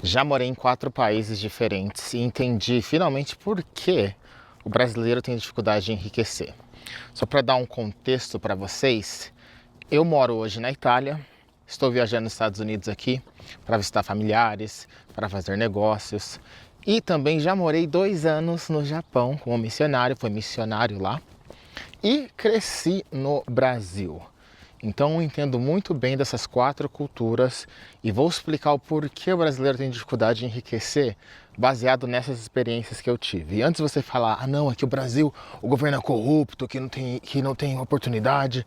Já morei em 4 países diferentes e entendi finalmente por que o brasileiro tem dificuldade de enriquecer. Só para dar um contexto para vocês, eu moro hoje na Itália, estou viajando nos Estados Unidos aqui para visitar familiares, para fazer negócios e também já morei 2 anos no Japão como missionário, fui missionário lá e cresci no Brasil. Então eu entendo muito bem dessas 4 culturas e vou explicar o porquê o brasileiro tem dificuldade de enriquecer baseado nessas experiências que eu tive. E antes de você falar, não, aqui o Brasil, o governo é corrupto, que não tem oportunidade.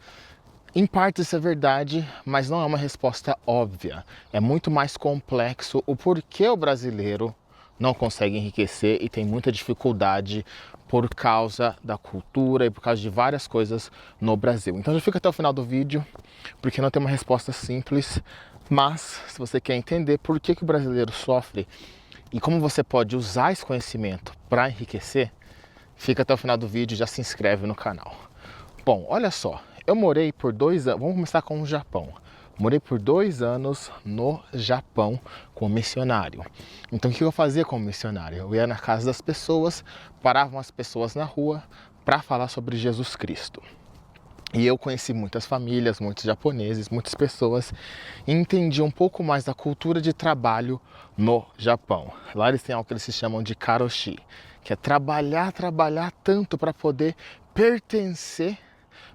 Em parte isso é verdade, mas não é uma resposta óbvia. É muito mais complexo o porquê o brasileiro não consegue enriquecer e tem muita dificuldade por causa da cultura e por causa de várias coisas no Brasil. Então já fica até o final do vídeo, porque não tem uma resposta simples, mas se você quer entender por que o brasileiro sofre e como você pode usar esse conhecimento para enriquecer, fica até o final do vídeo e já se inscreve no canal. Bom, olha só, eu morei por 2 anos, vamos começar com o Japão. Morei por 2 anos no Japão como missionário. Então o que eu fazia como missionário? Eu ia na casa das pessoas, paravam as pessoas na rua para falar sobre Jesus Cristo. E eu conheci muitas famílias, muitos japoneses, muitas pessoas e entendi um pouco mais da cultura de trabalho no Japão. Lá eles têm algo que eles se chamam de karoshi, que é trabalhar tanto para poder pertencer,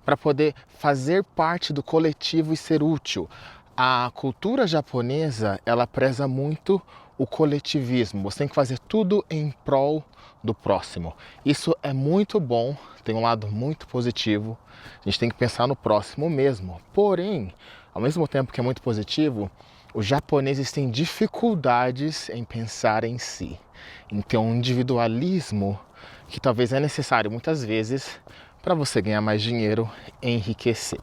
para poder fazer parte do coletivo e ser útil. A cultura japonesa, ela preza muito o coletivismo. Você tem que fazer tudo em prol do próximo. Isso é muito bom, tem um lado muito positivo. A gente tem que pensar no próximo mesmo. Porém, ao mesmo tempo que é muito positivo, os japoneses têm dificuldades em pensar em si. Então, um individualismo que talvez é necessário muitas vezes para você ganhar mais dinheiro e enriquecer.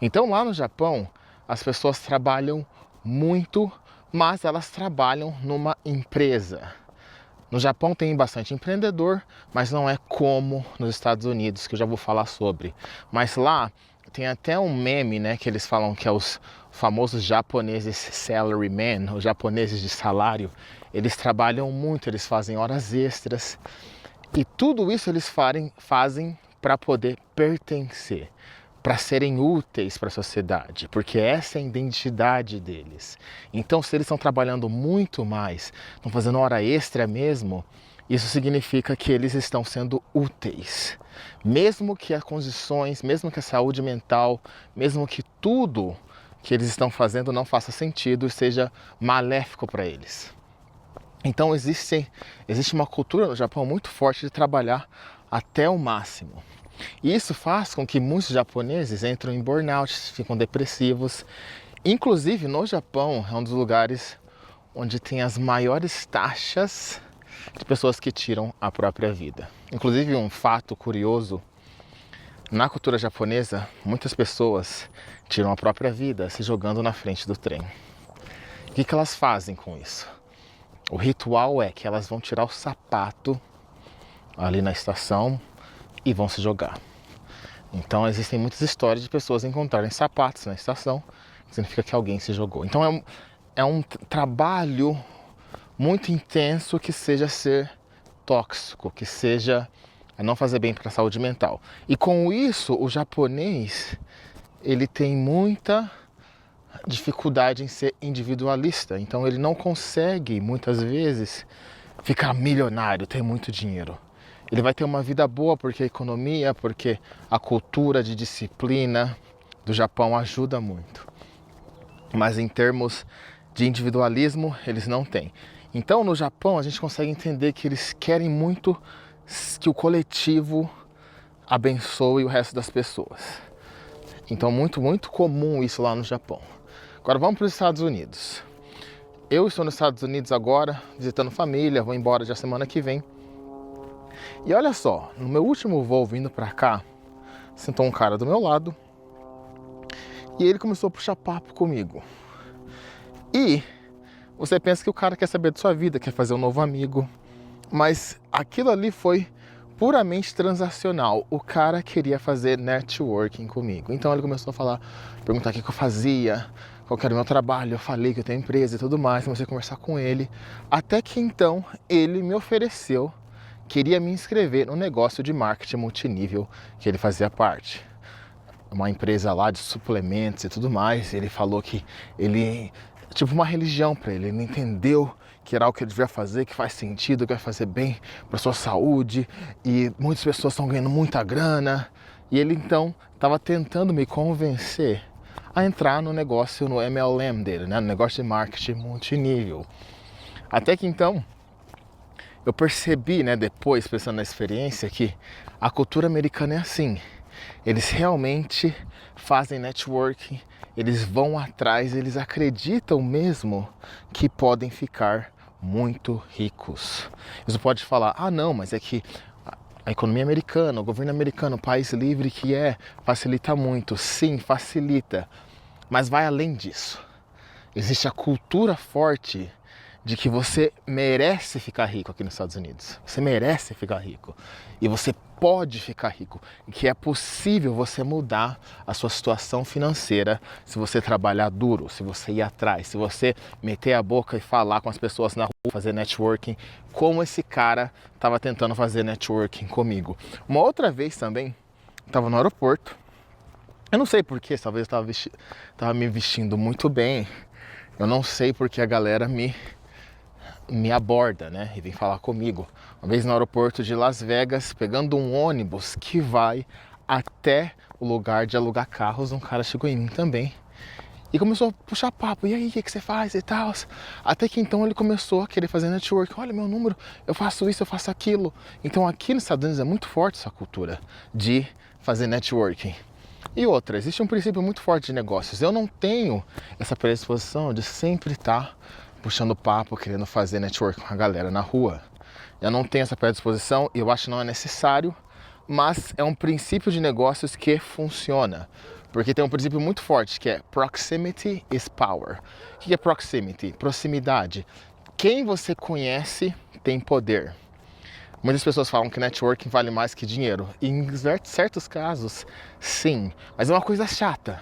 Então lá no Japão, as pessoas trabalham muito, mas elas trabalham numa empresa. No Japão tem bastante empreendedor, mas não é como nos Estados Unidos, que eu já vou falar sobre. Mas lá tem até um meme, né, que eles falam que é os famosos japoneses salarymen, os japoneses de salário. Eles trabalham muito, eles fazem horas extras. E tudo isso eles fazem para poder pertencer, para serem úteis para a sociedade, porque essa é a identidade deles. Então, se eles estão trabalhando muito mais, estão fazendo hora extra mesmo, isso significa que eles estão sendo úteis. Mesmo que as condições, mesmo que a saúde mental, mesmo que tudo que eles estão fazendo não faça sentido e seja maléfico para eles. Então existe uma cultura no Japão muito forte de trabalhar até o máximo. E isso faz com que muitos japoneses entrem em burnout, ficam depressivos. Inclusive no Japão é um dos lugares onde tem as maiores taxas de pessoas que tiram a própria vida. Inclusive um fato curioso, na cultura japonesa muitas pessoas tiram a própria vida se jogando na frente do trem. O que elas fazem com isso? O ritual é que elas vão tirar o sapato ali na estação e vão se jogar. Então existem muitas histórias de pessoas encontrarem sapatos na estação, que significa que alguém se jogou. Então é um trabalho muito intenso que seja ser tóxico, que seja não fazer bem para a saúde mental. E com isso o japonês ele tem muita dificuldade em ser individualista, então ele não consegue muitas vezes ficar milionário, ter muito dinheiro. Ele vai ter uma vida boa porque a economia, porque a cultura de disciplina do Japão ajuda muito. Mas em termos de individualismo, eles não têm. Então no Japão a gente consegue entender que eles querem muito que o coletivo abençoe o resto das pessoas. Então muito comum isso lá no Japão. Agora vamos para os Estados Unidos. Eu estou nos Estados Unidos agora, visitando família, vou embora já semana que vem. E olha só, no meu último voo vindo para cá, sentou um cara do meu lado e ele começou a puxar papo comigo. E você pensa que o cara quer saber da sua vida, quer fazer um novo amigo, mas aquilo ali foi puramente transacional. O cara queria fazer networking comigo. Então ele começou a falar, perguntar o que eu fazia, qual que era o meu trabalho, eu falei que eu tenho empresa e tudo mais, comecei a conversar com ele, até que então ele me ofereceu, queria me inscrever no negócio de marketing multinível que ele fazia parte. Uma empresa lá de suplementos e tudo mais. Ele falou que ele, tipo uma religião para ele, ele entendeu que era algo que ele devia fazer, que faz sentido, que vai fazer bem para sua saúde, e muitas pessoas estão ganhando muita grana. E ele então estava tentando me convencer a entrar no negócio, no MLM dele, né? No negócio de marketing multinível. Até que então eu percebi, né, depois, pensando na experiência, que a cultura americana é assim. Eles realmente fazem networking, eles vão atrás, eles acreditam mesmo que podem ficar muito ricos. Você pode falar, ah não, mas é que a economia americana, o governo americano, o país livre que é, facilita muito. Sim, facilita, mas vai além disso. Existe a cultura forte de que você merece ficar rico aqui nos Estados Unidos. Você merece ficar rico. E você pode ficar rico. E que é possível você mudar a sua situação financeira se você trabalhar duro, se você ir atrás, se você meter a boca e falar com as pessoas na rua, fazer networking, como esse cara estava tentando fazer networking comigo. Uma outra vez também, estava no aeroporto. Eu não sei porquê, talvez eu estava me vestindo muito bem. Eu não sei porque a galera me aborda, né? E vem falar comigo. Uma vez no aeroporto de Las Vegas, pegando um ônibus que vai até o lugar de alugar carros, um cara chegou em mim também e começou a puxar papo. E aí, o que você faz e tal? Até que então ele começou a querer fazer network. Olha meu número, eu faço isso, eu faço aquilo. Então aqui nos Estados Unidos é muito forte essa cultura de fazer networking. E outra, existe um princípio muito forte de negócios. Eu não tenho essa predisposição de sempre estar puxando papo, querendo fazer network com a galera na rua. Eu não tenho essa predisposição e eu acho que não é necessário, mas é um princípio de negócios que funciona. Porque tem um princípio muito forte que é proximity is power. O que é proximity? Proximidade. Quem você conhece tem poder. Muitas pessoas falam que networking vale mais que dinheiro. E em certos casos, sim. Mas é uma coisa chata.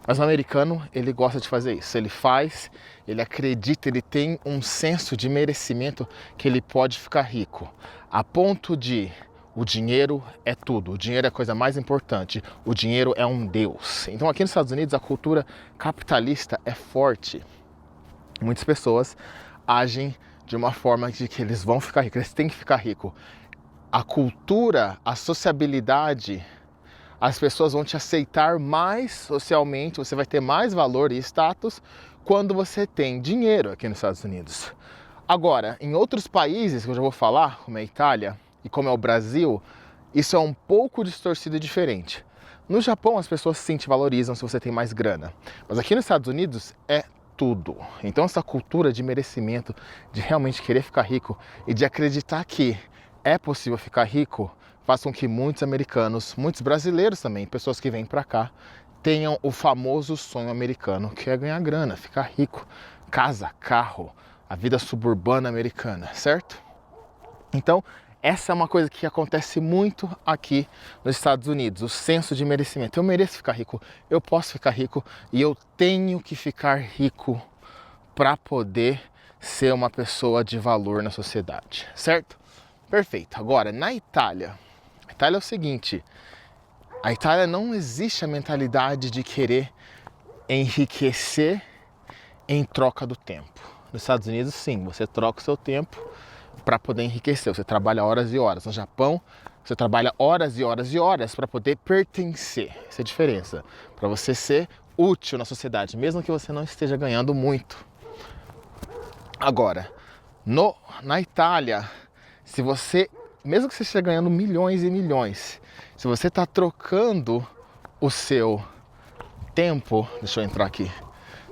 Mas o americano, ele gosta de fazer isso. Ele faz, ele acredita, ele tem um senso de merecimento que ele pode ficar rico. A ponto de o dinheiro é tudo. O dinheiro é a coisa mais importante. O dinheiro é um deus. Então aqui nos Estados Unidos a cultura capitalista é forte. Muitas pessoas agem de uma forma de que eles vão ficar ricos, eles têm que ficar ricos. A cultura, a sociabilidade, as pessoas vão te aceitar mais socialmente, você vai ter mais valor e status quando você tem dinheiro aqui nos Estados Unidos. Agora, em outros países, que eu já vou falar, como é a Itália e como é o Brasil, isso é um pouco distorcido e diferente. No Japão, as pessoas sim te valorizam se você tem mais grana. Mas aqui nos Estados Unidos é tudo. Então essa cultura de merecimento, de realmente querer ficar rico e de acreditar que é possível ficar rico, faz com que muitos americanos, muitos brasileiros também, pessoas que vêm para cá, tenham o famoso sonho americano, que é ganhar grana, ficar rico, casa, carro, a vida suburbana americana, certo? Então, essa é uma coisa que acontece muito aqui nos Estados Unidos, o senso de merecimento. Eu mereço ficar rico, eu posso ficar rico e eu tenho que ficar rico para poder ser uma pessoa de valor na sociedade, certo? Perfeito. Agora, na Itália, a Itália é o seguinte, a Itália não existe a mentalidade de querer enriquecer em troca do tempo. Nos Estados Unidos, sim, você troca o seu tempo para poder enriquecer, você trabalha horas e horas. No Japão, você trabalha horas e horas e horas para poder pertencer. Essa é a diferença. Para você ser útil na sociedade, mesmo que você não esteja ganhando muito. Agora, na Itália, se você, mesmo que você esteja ganhando milhões e milhões, se você está trocando o seu tempo, deixa eu entrar aqui,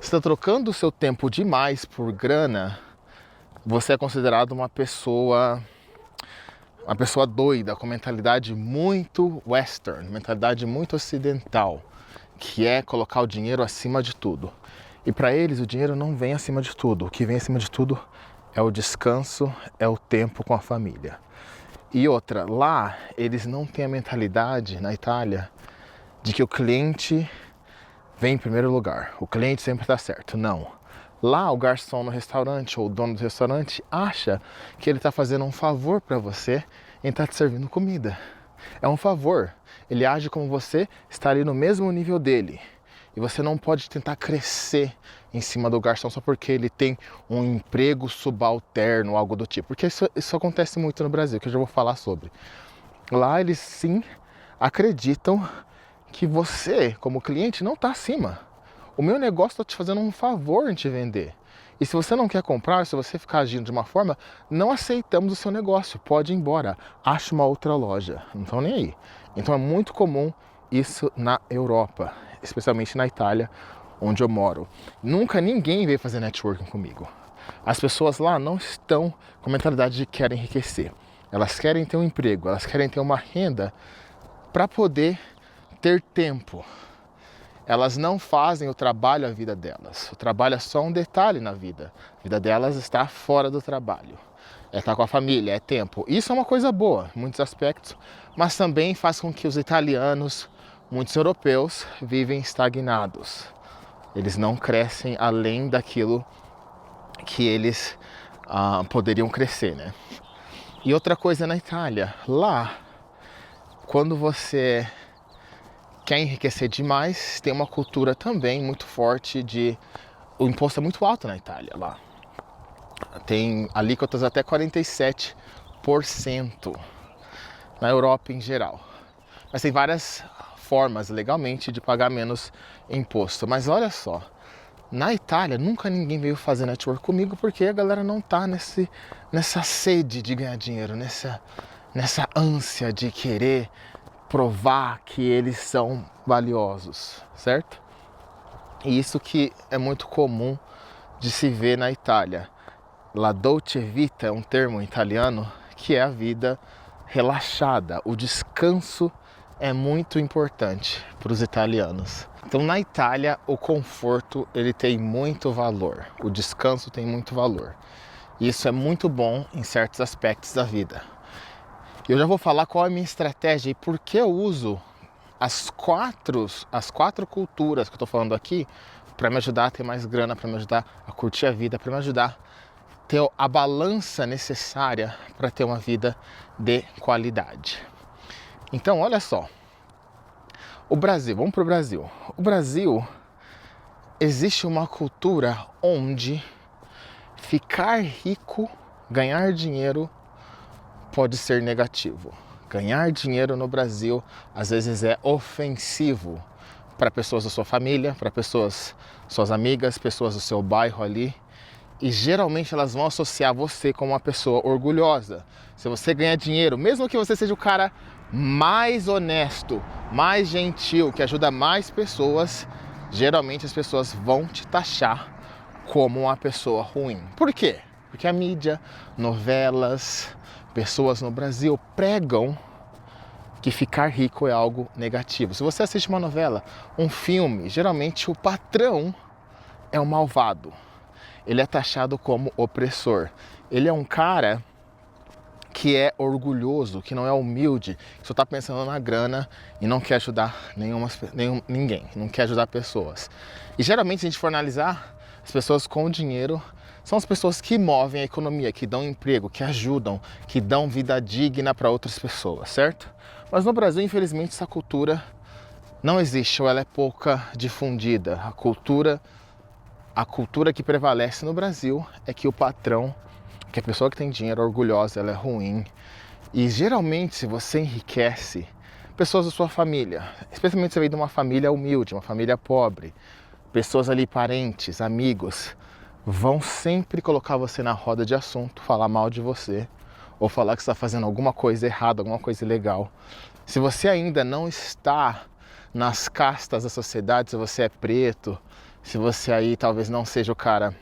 se está trocando o seu tempo demais por grana, você é considerado uma pessoa doida, com mentalidade muito western, mentalidade muito ocidental, que é colocar o dinheiro acima de tudo. E para eles o dinheiro não vem acima de tudo, o que vem acima de tudo é o descanso, é o tempo com a família. E outra, lá eles não têm a mentalidade, na Itália, de que o cliente vem em primeiro lugar. O cliente sempre está certo. Não. Lá, o garçom no restaurante ou o dono do restaurante acha que ele está fazendo um favor para você em estar te servindo comida. É um favor. Ele age como você está ali no mesmo nível dele. E você não pode tentar crescer em cima do garçom só porque ele tem um emprego subalterno, algo do tipo. Porque isso acontece muito no Brasil, que eu já vou falar sobre. Lá eles sim acreditam que você, como cliente, não está acima. O meu negócio está te fazendo um favor em te vender. E se você não quer comprar, se você ficar agindo de uma forma, não aceitamos o seu negócio. Pode ir embora. Ache uma outra loja. Não estão nem aí. Então é muito comum isso na Europa, especialmente na Itália, onde eu moro. Nunca ninguém veio fazer networking comigo. As pessoas lá não estão com a mentalidade de querer enriquecer. Elas querem ter um emprego, elas querem ter uma renda para poder ter tempo. Elas não fazem o trabalho a vida delas. O trabalho é só um detalhe na vida. A vida delas está fora do trabalho. É estar com a família, é tempo. Isso é uma coisa boa, em muitos aspectos, mas também faz com que os italianos, muitos europeus, vivem estagnados. Eles não crescem além daquilo que eles poderiam crescer, né? E outra coisa na Itália, lá, quando você quer enriquecer demais, tem uma cultura também muito forte de... O imposto é muito alto na Itália, lá. Tem alíquotas até 47% na Europa em geral. Mas tem várias formas legalmente de pagar menos imposto. Mas olha só, na Itália nunca ninguém veio fazer network comigo porque a galera não tá nessa sede de ganhar dinheiro, nessa ânsia de querer provar que eles são valiosos, certo? E isso que é muito comum de se ver na Itália. La dolce vita é um termo italiano que é a vida relaxada. O descanso é muito importante para os italianos. Então na Itália o conforto ele tem muito valor, o descanso tem muito valor. E isso é muito bom em certos aspectos da vida. Eu já vou falar qual é a minha estratégia e por que eu uso as quatro culturas que eu estou falando aqui para me ajudar a ter mais grana, para me ajudar a curtir a vida, para me ajudar a ter a balança necessária para ter uma vida de qualidade. Então, olha só. O Brasil, vamos para o Brasil. O Brasil, existe uma cultura onde ficar rico, ganhar dinheiro, pode ser negativo. Ganhar dinheiro no Brasil às vezes é ofensivo para pessoas da sua família, para suas amigas, pessoas do seu bairro ali. E geralmente elas vão associar você com uma pessoa orgulhosa. Se você ganhar dinheiro, mesmo que você seja o cara mais honesto, mais gentil, que ajuda mais pessoas, geralmente as pessoas vão te taxar como uma pessoa ruim. Por quê? Porque a mídia, novelas, pessoas no Brasil pregam que ficar rico é algo negativo. Se você assiste uma novela, um filme, geralmente o patrão é o malvado. Ele é taxado como opressor. Ele é um cara que é orgulhoso, que não é humilde, que só está pensando na grana e não quer ajudar ninguém, não quer ajudar pessoas. E geralmente, se a gente for analisar, as pessoas com dinheiro são as pessoas que movem a economia, que dão emprego, que ajudam, que dão vida digna para outras pessoas, certo? Mas no Brasil, infelizmente, essa cultura não existe ou ela é pouca difundida. A cultura que prevalece no Brasil é que o patrão, que a pessoa que tem dinheiro é orgulhosa, ela é ruim. E geralmente, se você enriquece pessoas da sua família, especialmente se você vem de uma família humilde, uma família pobre, pessoas ali, parentes, amigos, vão sempre colocar você na roda de assunto, falar mal de você, ou falar que você está fazendo alguma coisa errada, alguma coisa ilegal. Se você ainda não está nas castas da sociedade, se você é preto, se você aí talvez não seja o cara.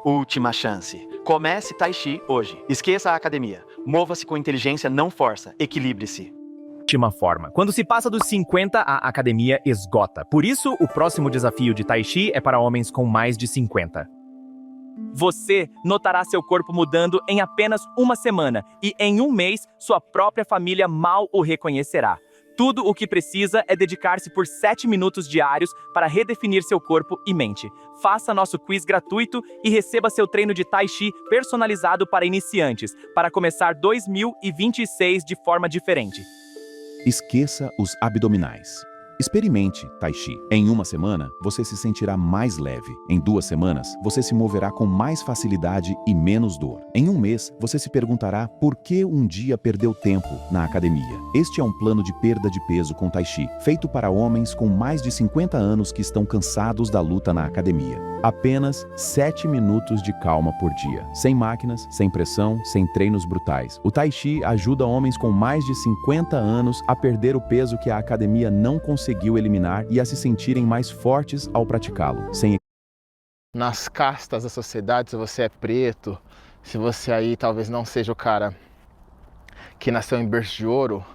Última chance. Comece Tai Chi hoje. Esqueça a academia. Mova-se com inteligência, não força. Equilibre-se. Última forma. Quando se passa dos 50, a academia esgota. Por isso, o próximo desafio de Tai Chi é para homens com mais de 50. Você notará seu corpo mudando em apenas uma semana e em um mês, sua própria família mal o reconhecerá. Tudo o que precisa é dedicar-se por 7 minutos diários para redefinir seu corpo e mente. Faça nosso quiz gratuito e receba seu treino de Tai Chi personalizado para iniciantes, para começar 2026 de forma diferente. Esqueça os abdominais. Experimente Tai Chi. Em uma semana, você se sentirá mais leve. Em 2 semanas, você se moverá com mais facilidade e menos dor. Em 1 mês, você se perguntará por que um dia perdeu tempo na academia. Este é um plano de perda de peso com Tai Chi, feito para homens com mais de 50 anos que estão cansados da luta na academia. Apenas 7 minutos de calma por dia. Sem máquinas, sem pressão, sem treinos brutais. O Tai Chi ajuda homens com mais de 50 anos a perder o peso que a academia não conseguiu eliminar e a se sentirem mais fortes ao praticá-lo. Nas castas da sociedade, se você é preto, se você aí talvez não seja o cara que nasceu em berço de ouro,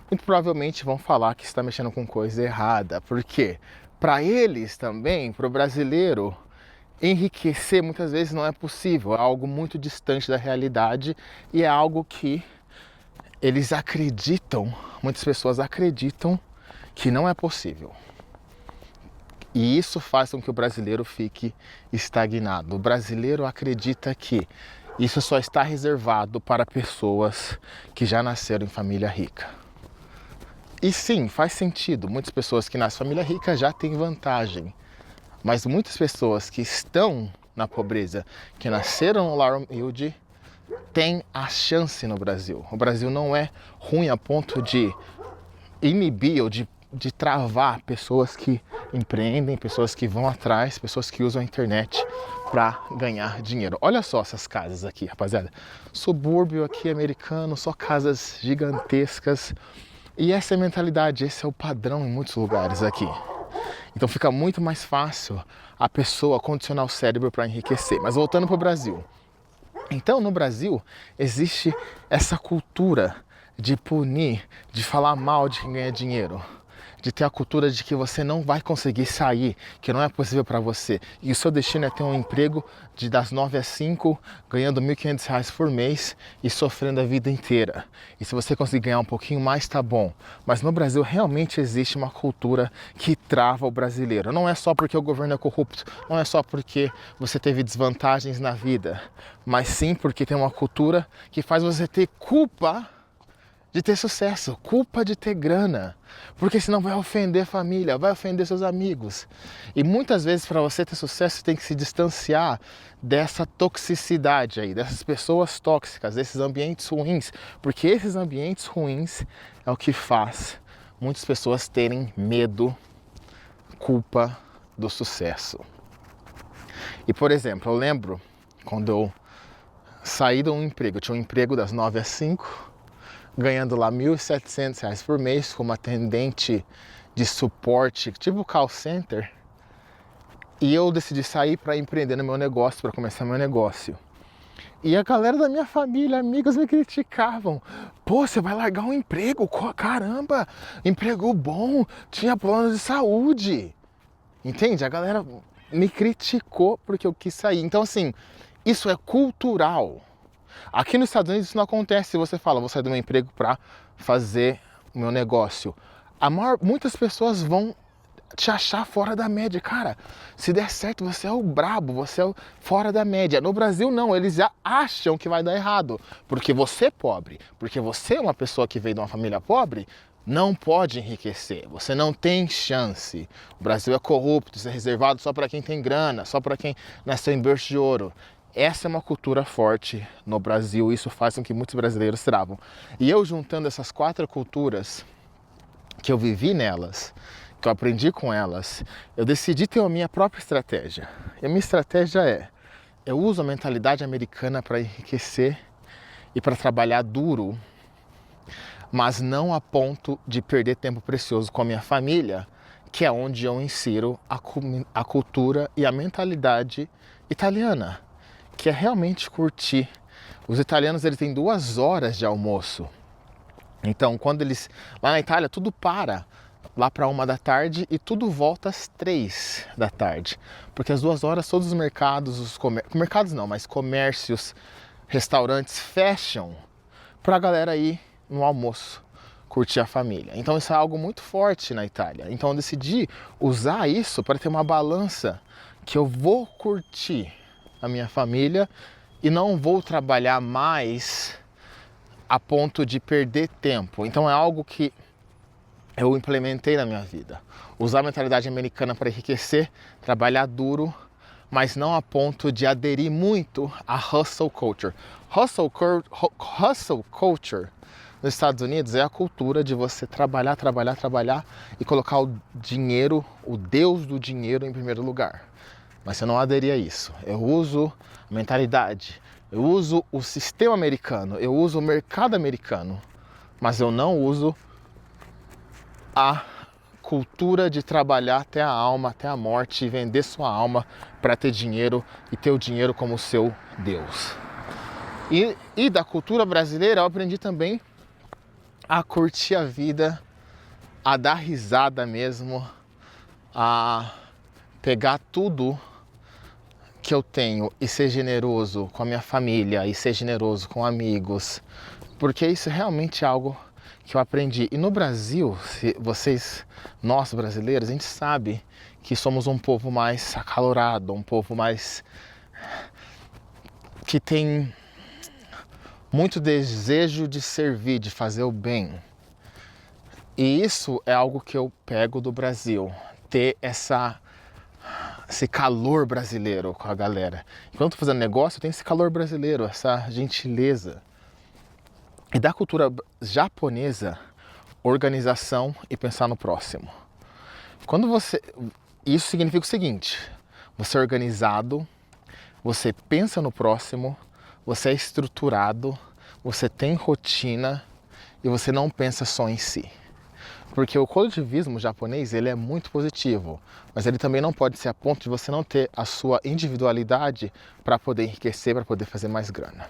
muito provavelmente vão falar que está mexendo com coisa errada. Por quê? Para eles também, para o brasileiro, enriquecer muitas vezes não é possível, é algo muito distante da realidade e é algo que eles acreditam, muitas pessoas acreditam que não é possível. E isso faz com que o brasileiro fique estagnado. O brasileiro acredita que isso só está reservado para pessoas que já nasceram em família rica. E sim, faz sentido. Muitas pessoas que nascem em família rica já têm vantagem. Mas muitas pessoas que estão na pobreza, que nasceram no lar humilde, têm a chance no Brasil. O Brasil não é ruim a ponto de inibir ou de travar pessoas que empreendem, pessoas que vão atrás, pessoas que usam a internet para ganhar dinheiro. Olha só essas casas aqui, rapaziada. Subúrbio aqui americano, só casas gigantescas. E essa é a mentalidade, esse é o padrão em muitos lugares aqui. Então fica muito mais fácil a pessoa condicionar o cérebro para enriquecer. Mas voltando para o Brasil. Então no Brasil existe essa cultura de punir, de falar mal de quem ganha dinheiro, de ter a cultura de que você não vai conseguir sair, que não é possível para você. E o seu destino é ter um emprego das 9 às 5, ganhando R$1.500 por mês e sofrendo a vida inteira. E se você conseguir ganhar um pouquinho mais, tá bom. Mas no Brasil realmente existe uma cultura que trava o brasileiro. Não é só porque o governo é corrupto, não é só porque você teve desvantagens na vida, mas sim porque tem uma cultura que faz você ter culpa de ter sucesso, culpa de ter grana, porque senão vai ofender a família, vai ofender seus amigos. E muitas vezes para você ter sucesso, você tem que se distanciar dessa toxicidade aí, dessas pessoas tóxicas, desses ambientes ruins, porque esses ambientes ruins é o que faz muitas pessoas terem medo, culpa do sucesso. E por exemplo, eu lembro quando eu saí de um emprego, eu tinha um emprego das 9 às 5, ganhando lá R$1.700 por mês como atendente de suporte, tipo call center. E eu decidi sair para empreender no meu negócio, para começar meu negócio. E a galera da minha família, amigos, me criticavam. Pô, você vai largar um emprego? Caramba, emprego bom, tinha plano de saúde. Entende? A galera me criticou porque eu quis sair. Então assim, isso é cultural. Aqui nos Estados Unidos isso não acontece. Se você fala, vou sair do meu emprego para fazer o meu negócio, muitas pessoas vão te achar fora da média. Cara, se der certo, você é o brabo, você é o fora da média. No Brasil não, eles já acham que vai dar errado, porque você é pobre, porque você é uma pessoa que veio de uma família pobre, não pode enriquecer, você não tem chance. O Brasil é corrupto, isso é reservado só para quem tem grana, só para quem nasceu em berço de ouro. Essa é uma cultura forte no Brasil, isso faz com que muitos brasileiros travam. E eu juntando essas 4 culturas, que eu vivi nelas, que eu aprendi com elas, eu decidi ter a minha própria estratégia. E a minha estratégia é, eu uso a mentalidade americana para enriquecer e para trabalhar duro, mas não a ponto de perder tempo precioso com a minha família, que é onde eu insiro a cultura e a mentalidade italiana, que é realmente curtir. Os italianos, eles têm 2 horas de almoço. Então, quando eles... Lá na Itália, tudo para lá para 1 da tarde e tudo volta às 3 da tarde. Porque às 2 horas todos os mercados, mercados não, mas comércios, restaurantes fecham para a galera ir no almoço. curtir a família. Então isso é algo muito forte na Itália. Então eu decidi usar isso para ter uma balança que eu vou curtir a minha família e não vou trabalhar mais a ponto de perder tempo. Então é algo que eu implementei na minha vida. Usar a mentalidade americana para enriquecer, trabalhar duro, mas não a ponto de aderir muito à hustle culture. Hustle culture nos Estados Unidos é a cultura de você trabalhar e colocar o dinheiro, o Deus do dinheiro em primeiro lugar. Mas eu não aderir a isso. Eu uso a mentalidade, eu uso o sistema americano, eu uso o mercado americano, mas eu não uso a cultura de trabalhar até a alma, até a morte e vender sua alma para ter dinheiro e ter o dinheiro como seu Deus. E da cultura brasileira eu aprendi também a curtir a vida, a dar risada mesmo, a pegar tudo que eu tenho e ser generoso com a minha família e ser generoso com amigos, porque isso realmente é algo que eu aprendi. E no Brasil, nós brasileiros, a gente sabe que somos um povo mais acalorado, um povo mais que tem muito desejo de servir, de fazer o bem. E isso é algo que eu pego do Brasil, ter esse calor brasileiro com a galera. Enquanto eu tô fazendo negócio, eu tenho esse calor brasileiro, essa gentileza. E da cultura japonesa, organização e pensar no próximo. Isso significa o seguinte: você é organizado, você pensa no próximo, você é estruturado, você tem rotina e você não pensa só em si. Porque o coletivismo japonês, ele é muito positivo, mas ele também não pode ser a ponto de você não ter a sua individualidade para poder enriquecer, para poder fazer mais grana.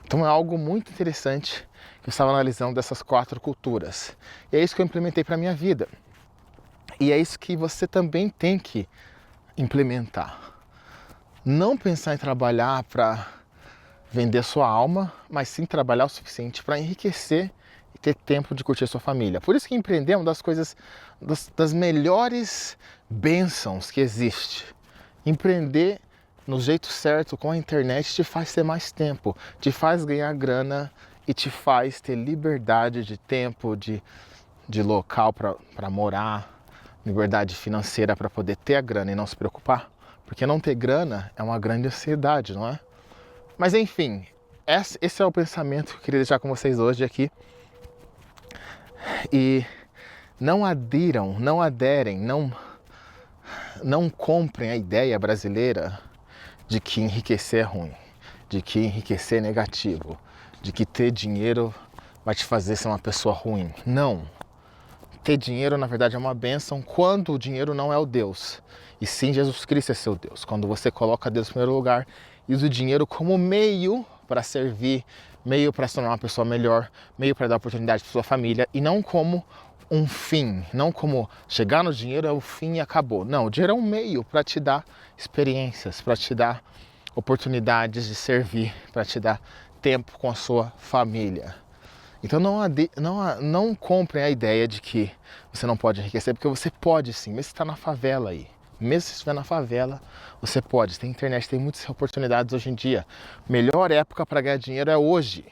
Então é algo muito interessante que eu estava analisando dessas 4 culturas. E é isso que eu implementei para a minha vida. E é isso que você também tem que implementar. Não pensar em trabalhar para vender sua alma, mas sim trabalhar o suficiente para enriquecer e ter tempo de curtir a sua família. Por isso que empreender é uma das coisas, das melhores bênçãos que existe. Empreender no jeito certo, com a internet, te faz ter mais tempo, te faz ganhar grana e te faz ter liberdade de tempo, de local para morar, liberdade financeira para poder ter a grana e não se preocupar. Porque não ter grana é uma grande ansiedade, não é? Mas enfim, esse é o pensamento que eu queria deixar com vocês hoje aqui. E não aderem, não comprem a ideia brasileira de que enriquecer é ruim, de que enriquecer é negativo, de que ter dinheiro vai te fazer ser uma pessoa ruim. Não. Ter dinheiro, na verdade, é uma bênção quando o dinheiro não é o Deus. E sim, Jesus Cristo é seu Deus. Quando você coloca Deus em primeiro lugar e usa o dinheiro como meio para servir, meio para se tornar uma pessoa melhor, meio para dar oportunidade para sua família e não como um fim, não como chegar no dinheiro é o fim e acabou. Não, o dinheiro é um meio para te dar experiências, para te dar oportunidades de servir, para te dar tempo com a sua família. Então não comprem a ideia de que você não pode enriquecer, porque você pode sim, mesmo se está na favela aí. Mesmo se estiver na favela, você pode. Tem internet, tem muitas oportunidades hoje em dia. Melhor época para ganhar dinheiro é hoje.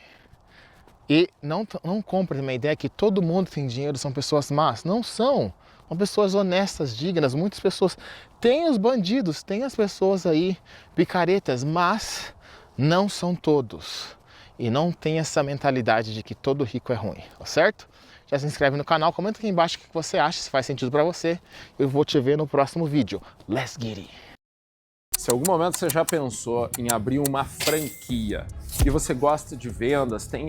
E não comprem uma ideia que todo mundo que tem dinheiro são pessoas más. Não são. São pessoas honestas, dignas. Muitas pessoas. Tem os bandidos, tem as pessoas aí picaretas, mas não são todos. E não tem essa mentalidade de que todo rico é ruim, tá certo? Já se inscreve no canal, comenta aqui embaixo o que você acha, se faz sentido para você. Eu vou te ver no próximo vídeo. Let's get it! Se em algum momento você já pensou em abrir uma franquia e você gosta de vendas, tem